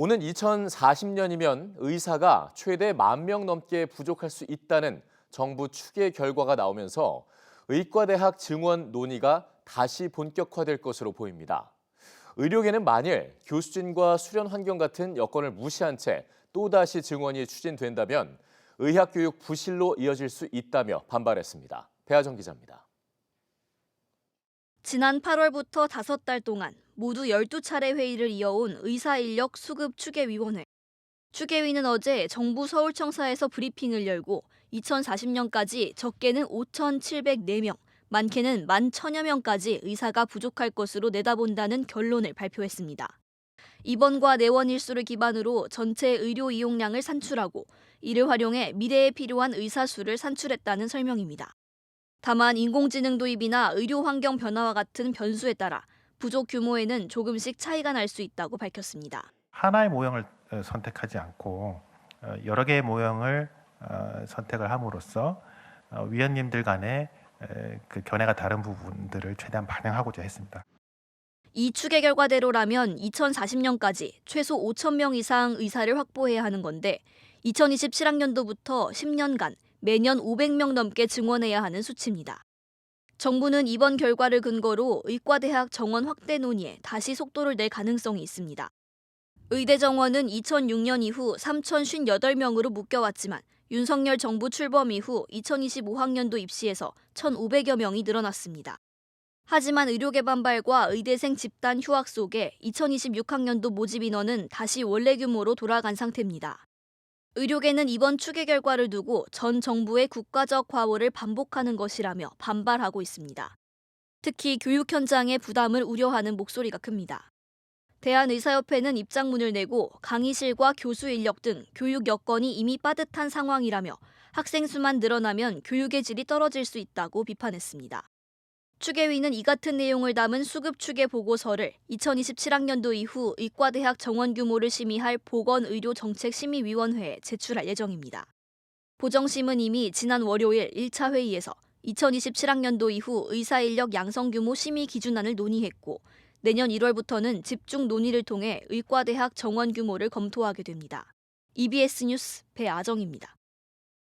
오는 2040년이면 의사가 최대 10,000명 넘게 부족할 수 있다는 정부 추계 결과가 나오면서 의과대학 증원 논의가 다시 본격화될 것으로 보입니다. 의료계는 만일 교수진과 수련 환경 같은 여건을 무시한 채 또다시 증원이 추진된다면 의학교육 부실로 이어질 수 있다며 반발했습니다. 배아정 기자입니다. 지난 8월부터 5달 동안 모두 12차례 회의를 이어온 의사인력 수급 추계위원회. 추계위는 어제 정부 서울청사에서 브리핑을 열고 2040년까지 적게는 5,704명, 많게는 11,000여 명까지 의사가 부족할 것으로 내다본다는 결론을 발표했습니다. 입원과 내원 일수를 기반으로 전체 의료 이용량을 산출하고 이를 활용해 미래에 필요한 의사 수를 산출했다는 설명입니다. 다만 인공지능 도입이나 의료 환경 변화와 같은 변수에 따라 부족 규모에는 조금씩 차이가 날 수 있다고 밝혔습니다. 하나의 모형을 선택하지 않고 여러 개의 모형을 선택을 함으로써 위원님들 간의 그 견해가 다른 부분들을 최대한 반영하고자 했습니다. 이 추계 결과대로라면 2040년까지 최소 5,000명 이상 의사를 확보해야 하는 건데 2027학년도부터 10년간 매년 500명 넘게 증원해야 하는 수치입니다. 정부는 이번 결과를 근거로 의과대학 정원 확대 논의에 다시 속도를 낼 가능성이 있습니다. 의대 정원은 2006년 이후 3,058명으로 묶여왔지만 윤석열 정부 출범 이후 2025학년도 입시에서 1,500여 명이 늘어났습니다. 하지만 의료계 반발과 의대생 집단 휴학 속에 2026학년도 모집 인원은 다시 원래 규모로 돌아간 상태입니다. 의료계는 이번 추계 결과를 두고 전 정부의 국가적 과오를 반복하는 것이라며 반발하고 있습니다. 특히 교육 현장의 부담을 우려하는 목소리가 큽니다. 대한의사협회는 입장문을 내고 강의실과 교수 인력 등 교육 여건이 이미 빠듯한 상황이라며 학생 수만 늘어나면 교육의 질이 떨어질 수 있다고 비판했습니다. 추계위는 이 같은 내용을 담은 수급 추계 보고서를 2027학년도 이후 의과대학 정원 규모를 심의할 보건의료정책심의위원회에 제출할 예정입니다. 보정심은 이미 지난 월요일 1차 회의에서 2027학년도 이후 의사인력 양성 규모 심의 기준안을 논의했고 내년 1월부터는 집중 논의를 통해 의과대학 정원 규모를 검토하게 됩니다. EBS 뉴스 배아정입니다.